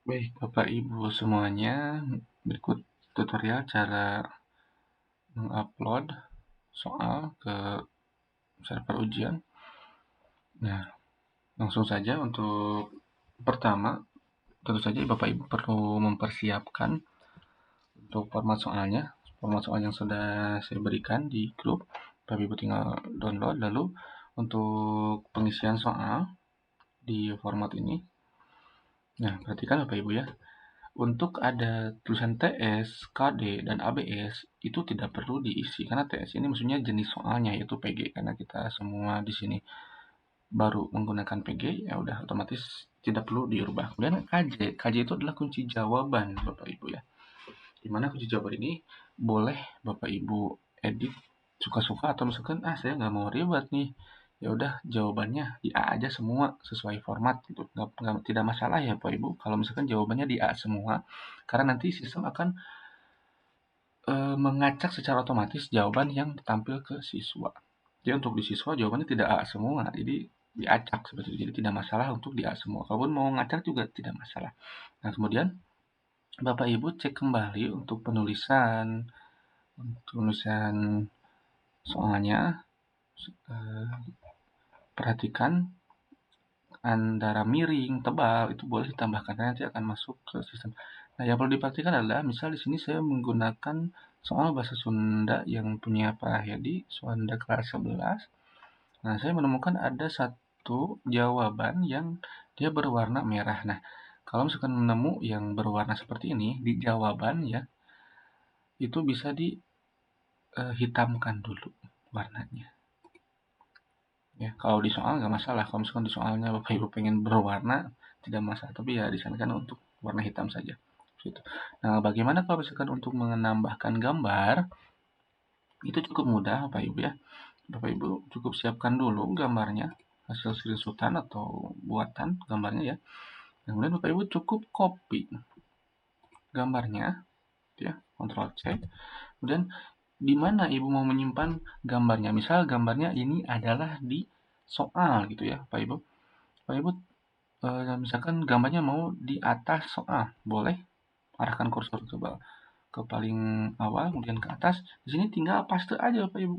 Baik, Bapak Ibu semuanya, berikut tutorial cara mengupload soal ke server ujian. Nah, langsung saja untuk pertama, tentu saja Bapak Ibu perlu mempersiapkan untuk format soalnya. Format soal yang sudah saya berikan di grup, Bapak Ibu tinggal download. Lalu untuk pengisian soal di format ini, nah perhatikan Bapak Ibu ya. Untuk ada tulisan TS, KD, dan ABS itu tidak perlu diisi karena TS ini maksudnya jenis soalnya yaitu PG karena kita semua di sini baru menggunakan PG ya udah otomatis tidak perlu dirubah. Kemudian KJ itu adalah kunci jawaban Bapak Ibu ya. Dimana kunci jawaban ini boleh Bapak Ibu edit suka-suka atau misalkan saya nggak mau ribet nih, ya udah jawabannya di A aja semua sesuai format gitu, nggak tidak masalah ya Bapak Ibu kalau misalkan jawabannya di A semua, karena nanti sistem akan mengacak secara otomatis jawaban yang tampil ke siswa. Jadi untuk di siswa jawabannya tidak A semua, jadi diacak seperti itu. Jadi tidak masalah untuk di A semua. Kalaupun mau ngacak juga tidak masalah. Nah kemudian Bapak Ibu cek kembali untuk penulisan soalnya. eh, Perhatikan antara miring, tebal itu boleh ditambahkan nanti akan masuk ke sistem. Nah, yang perlu diperhatikan adalah misal di sini saya menggunakan soal bahasa Sunda yang punya Pak Hedi, Sunda kelas 11. Nah, saya menemukan ada satu jawaban yang dia berwarna merah. Nah, kalau misalkan menemu yang berwarna seperti ini di jawaban ya, itu bisa dihitamkan dulu warnanya. Ya, kalau di soal nggak masalah. Kalau misalkan di soalnya Bapak Ibu pengen berwarna, tidak masalah. Tapi ya di sana kan untuk warna hitam saja. Gitu. Nah, bagaimana kalau misalkan untuk menambahkan gambar? Itu cukup mudah, Bapak Ibu ya. Bapak Ibu cukup siapkan dulu gambarnya, hasil screenshotan atau buatan gambarnya ya. Kemudian Bapak Ibu cukup copy gambarnya, ya, Ctrl C. Kemudian di mana Ibu mau menyimpan gambarnya? Misal gambarnya ini adalah di soal gitu ya, Pak Ibu. Pak Ibu misalkan gambarnya mau di atas soal, boleh arahkan kursor ke paling awal, kemudian ke atas. Di sini tinggal paste aja Bapak Ibu.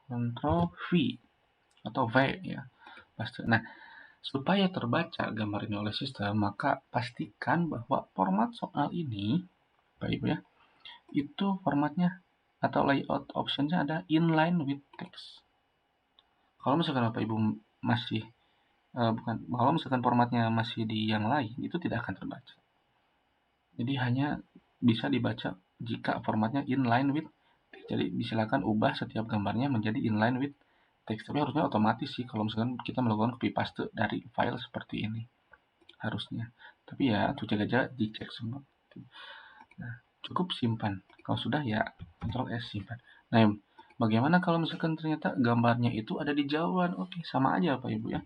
Ctrl V atau V ya, paste. Nah, supaya terbaca gambarnya oleh sistem, maka pastikan bahwa format soal ini, Bapak Ibu ya, itu formatnya atau layout optionnya ada inline with text. Kalau misalkan Bapak Ibu masih bukan, kalau misalkan formatnya masih di yang lain, itu tidak akan terbaca. Jadi hanya bisa dibaca jika formatnya inline with text. Jadi silakan ubah setiap gambarnya menjadi inline with text. Tapi harusnya otomatis sih kalau misalkan kita melakukan copy paste dari file seperti ini. Harusnya. Tapi ya untuk jaga-jaga dicek semua. Nah, cukup simpan. Kalau sudah ya Ctrl S simpan. Nah, bagaimana kalau misalkan ternyata gambarnya itu ada di jawaban? Oke, sama aja Pak Ibu ya.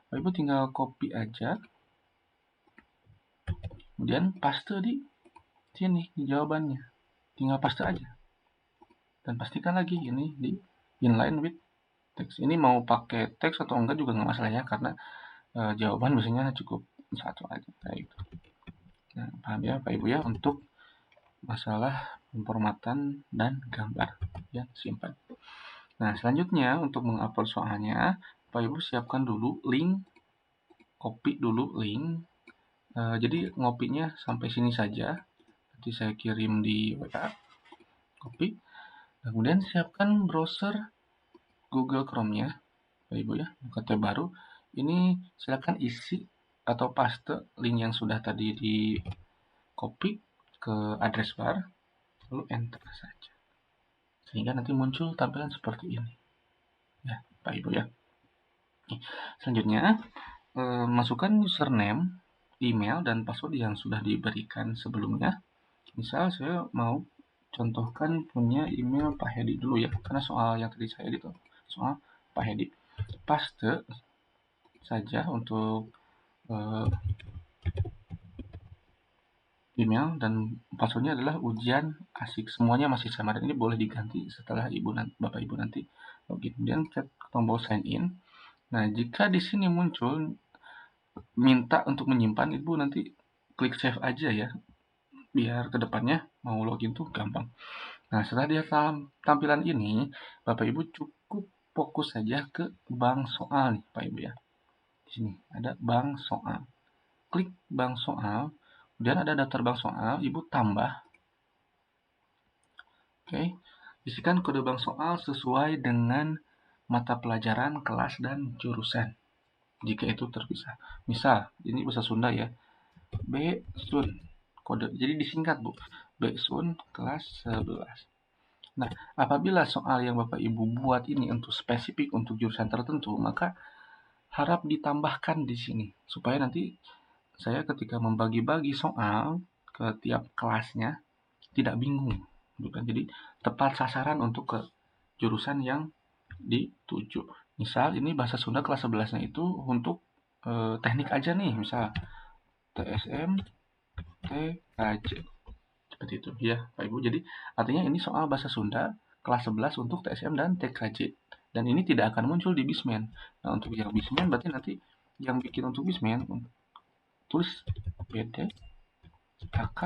Pak Ibu tinggal copy aja, kemudian paste di sini di jawabannya. Tinggal paste aja. Dan pastikan lagi ini di inline with text. Ini mau pakai teks atau enggak juga nggak masalah ya, karena jawaban biasanya cukup satu aja kayak gitu. Nah, paham ya Pak Ibu ya untuk masalah pemformatan dan gambar ya, simpan. Nah, selanjutnya untuk mengupload soalnya, Pak Ibu siapkan dulu link, copy dulu link. Jadi ngopinya sampai sini saja. Nanti saya kirim di WA, copy. Kemudian siapkan browser Google Chrome-nya, Pak Ibu ya, buka tab baru. Ini silakan isi atau paste link yang sudah tadi di copy ke address bar, lalu enter saja. Sehingga nanti muncul tampilan seperti ini. Ya, Pak Ibu ya. Selanjutnya, masukkan username, email, dan password yang sudah diberikan sebelumnya. Misal saya mau contohkan punya email Pak Hedi dulu ya, karena soal yang tadi saya itu soal Pak Hedi. Paste saja untuk email dan passwordnya adalah ujian asik. Semuanya masih sama dan ini boleh diganti setelah Bapak Ibu nanti login. Kemudian cek tombol sign in. Nah, jika di sini muncul minta untuk menyimpan, Ibu nanti klik save aja ya, biar kedepannya mau login tuh gampang. Nah, setelah dia tampilan ini, Bapak Ibu cukup fokus saja ke bank soal nih, Pak Ibu ya. Di sini ada bank soal. Klik bank soal, kemudian ada daftar bank soal, Ibu tambah. Oke, isikan kode bank soal sesuai dengan mata pelajaran, kelas, dan jurusan. Jika itu terpisah. Misal, ini bahasa Sunda ya. B Sun kode. Jadi disingkat, Bu. B Sun kelas 11. Nah, apabila soal yang Bapak Ibu buat ini untuk spesifik untuk jurusan tertentu, maka harap ditambahkan di sini supaya nanti saya ketika membagi-bagi soal ke tiap kelasnya tidak bingung, bukan? Jadi tepat sasaran untuk ke jurusan yang dituju. Misal ini bahasa Sunda kelas 11-nya itu untuk teknik aja nih, misal TSM, TKJ. Seperti itu ya, Pak Ibu. Jadi artinya ini soal bahasa Sunda kelas 11 untuk TSM dan TKJ. Dan ini tidak akan muncul di Bismen. Nah, untuk yang Bismen berarti nanti yang bikin untuk Bismen tulis PD, AK,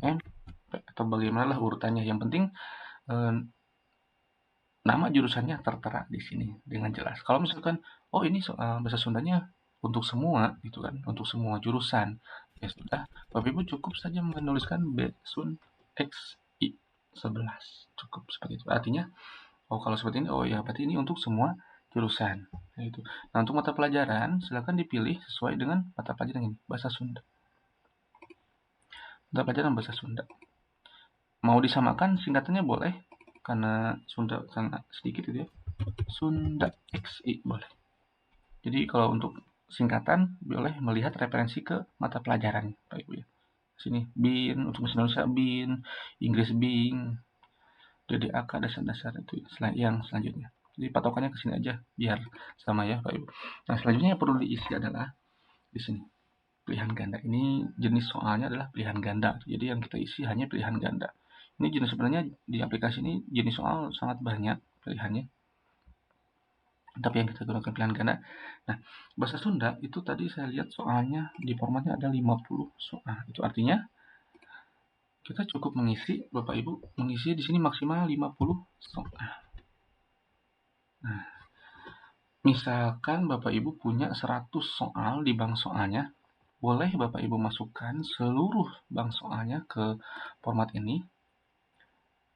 MP atau bagaimana lah urutannya. Yang penting nama jurusannya tertera di sini dengan jelas. Kalau misalkan oh ini soal bahasa Sundanya untuk semua gitu kan, untuk semua jurusan. Ya sudah, Bapak Ibu cukup saja menuliskan B-Sun XI 11. Cukup seperti itu. Artinya, oh kalau seperti ini, oh ya berarti ini untuk semua jurusan. Gitu. Nah, untuk mata pelajaran, silakan dipilih sesuai dengan mata pelajaran ini, bahasa Sunda. Mata pelajaran bahasa Sunda. Mau disamakan singkatannya boleh, karena Sunda sangat sedikit itu ya. Sunda XI boleh. Jadi kalau untuk singkatan boleh melihat referensi ke mata pelajaran, Pak Ibu ya. Sini BIN untuk bahasa Indonesia BIN, Inggris BIN, DDAK dasar-dasar itu yang selanjutnya. Jadi patokannya ke sini aja biar sama ya, Pak Ibu. Nah, selanjutnya yang perlu diisi adalah di sini. Pilihan ganda. Ini jenis soalnya adalah pilihan ganda. Jadi yang kita isi hanya pilihan ganda. Ini jenis sebenarnya di aplikasi ini jenis soal sangat banyak pilihannya. Tapi yang kita gunakan pilihan ganda. Nah, bahasa Sunda itu tadi saya lihat soalnya di formatnya ada 50 soal. Itu artinya kita cukup mengisi, Bapak Ibu, mengisi di sini maksimal 50 soal. Nah, misalkan Bapak Ibu punya 100 soal di bank soalnya, boleh Bapak Ibu masukkan seluruh bank soalnya ke format ini.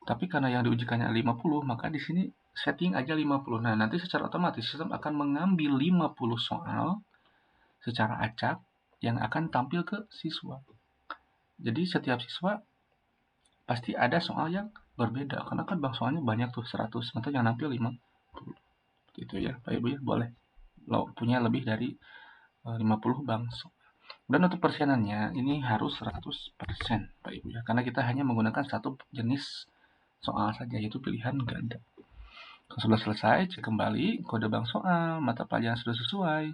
Tapi karena yang diujikannya 50, maka di sini setting aja 50. Nah, nanti secara otomatis sistem akan mengambil 50 soal secara acak yang akan tampil ke siswa. Jadi setiap siswa pasti ada soal yang berbeda karena kan bank soalnya banyak tuh 100, atau yang nampil 50. Gitu ya, Pak Ibu ya, boleh. Lo punya lebih dari 50 bank soal. Dan untuk persenannya ini harus 100%, Pak Ibu ya, karena kita hanya menggunakan satu jenis soal saja, yaitu pilihan ganda. Kalau sudah selesai, cek kembali kode bank soal, mata pelajaran sudah sesuai,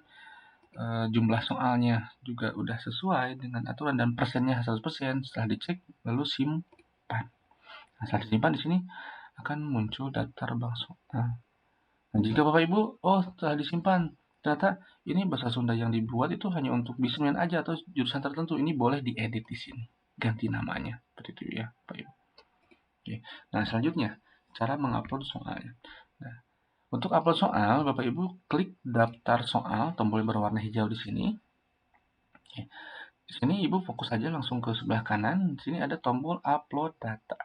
jumlah soalnya juga udah sesuai dengan aturan dan persennya 100%. Setelah dicek, lalu simpan. Nah, setelah disimpan di sini akan muncul daftar bank soal. Nah, jika Bapak Ibu, setelah disimpan, ternyata ini bahasa Sunda yang dibuat itu hanya untuk Bismen aja atau jurusan tertentu, ini boleh diedit di sini, ganti namanya, seperti itu ya, Bapak Ibu. Oke. Nah, selanjutnya cara mengupload soalnya. Nah, untuk upload soal, Bapak Ibu klik daftar soal, tombol berwarna hijau di sini. Oke. Di sini Ibu fokus aja langsung ke sebelah kanan. Di sini ada tombol upload data.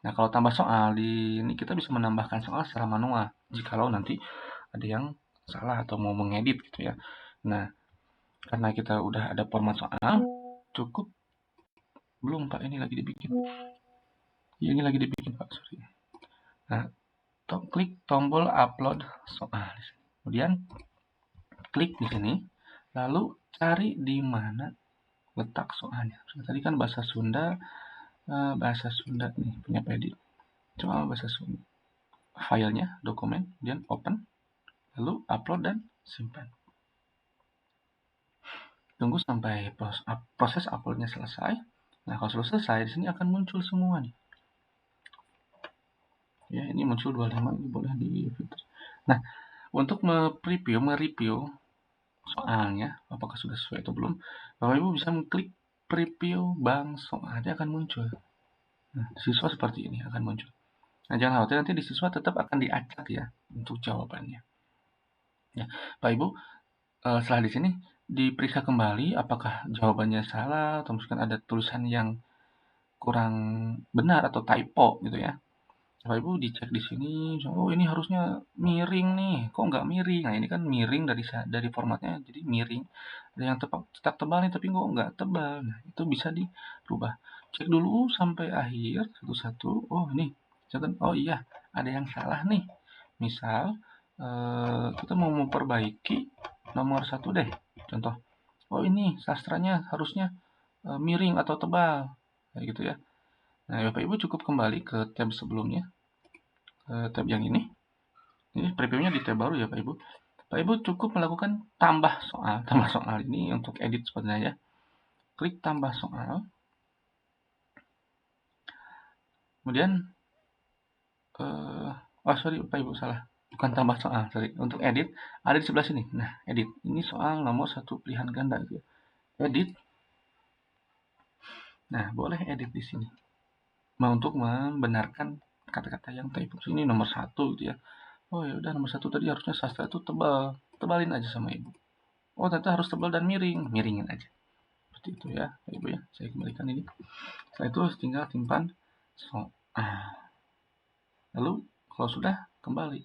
Nah, kalau tambah soal di ini kita bisa menambahkan soal secara manual. Jikalau nanti ada yang salah atau mau mengedit gitu ya. Nah, karena kita udah ada format soal, cukup belum Pak, ini lagi dibikin. Ya, ini lagi dibikin Pak, sorry. Nah, klik tombol upload soal. Kemudian klik di sini, lalu cari di mana letak soalnya. Tadi kan bahasa Sunda nih punya Pedit. Soal bahasa Sunda. Filenya, dokumen, kemudian open, lalu upload dan simpan. Tunggu sampai proses uploadnya selesai. Nah, kalau sudah selesai, di sini akan muncul semua nih. Ya, ini muncul 25, ini boleh di filter. Nah, untuk mereview soalnya, apakah sudah sesuai atau belum, Bapak Ibu bisa mengklik preview bank soal dia akan muncul. Nah, siswa seperti ini akan muncul. Nah, jangan khawatir, nanti di siswa tetap akan diacak ya untuk jawabannya. Ya, Pak Ibu, setelah di sini diperiksa kembali apakah jawabannya salah atau mungkin ada tulisan yang kurang benar atau typo gitu ya. Bapak Ibu dicek di sini, oh ini harusnya miring nih, kok nggak miring? Nah ini kan miring dari formatnya, jadi miring. Ada yang cetak tebal nih, tapi kok nggak tebal. Nah itu bisa dirubah. Cek dulu sampai akhir satu-satu. Oh ini, oh iya ada yang salah nih. Misal kita mau memperbaiki nomor 1 deh, contoh. Oh ini sastranya harusnya miring atau tebal, kayak gitu ya. Nah Bapak Ibu cukup kembali ke tab sebelumnya. Tab yang ini previewnya di tab baru ya Pak Ibu. Pak Ibu cukup melakukan tambah soal ini untuk edit sebenarnya. Klik tambah soal, kemudian sorry Pak Ibu salah, bukan tambah soal, sorry. Untuk edit ada di sebelah sini. Nah edit ini soal nomor 1 pilihan ganda gitu ya. Edit. Nah boleh edit di sini. Nah, untuk membenarkan kata-kata yang typo ini nomor 1 gitu ya. Oh ya udah nomor 1 tadi harusnya sastra itu tebal, tebalin aja sama Ibu. Oh ternyata harus tebal dan miringin aja. Seperti itu ya Ibu ya. Saya kembalikan ini. Setelah itu tinggal simpan soal. Lalu kalau sudah kembali.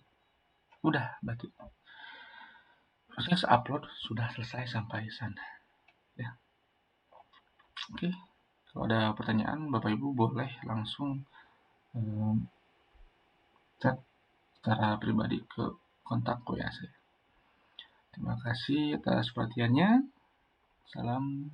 Udah berarti proses upload sudah selesai sampai sana. Ya. Oke. Kalau ada pertanyaan Bapak Ibu boleh langsung chat secara pribadi ke kontak WA saya. Terima kasih atas perhatiannya. Salam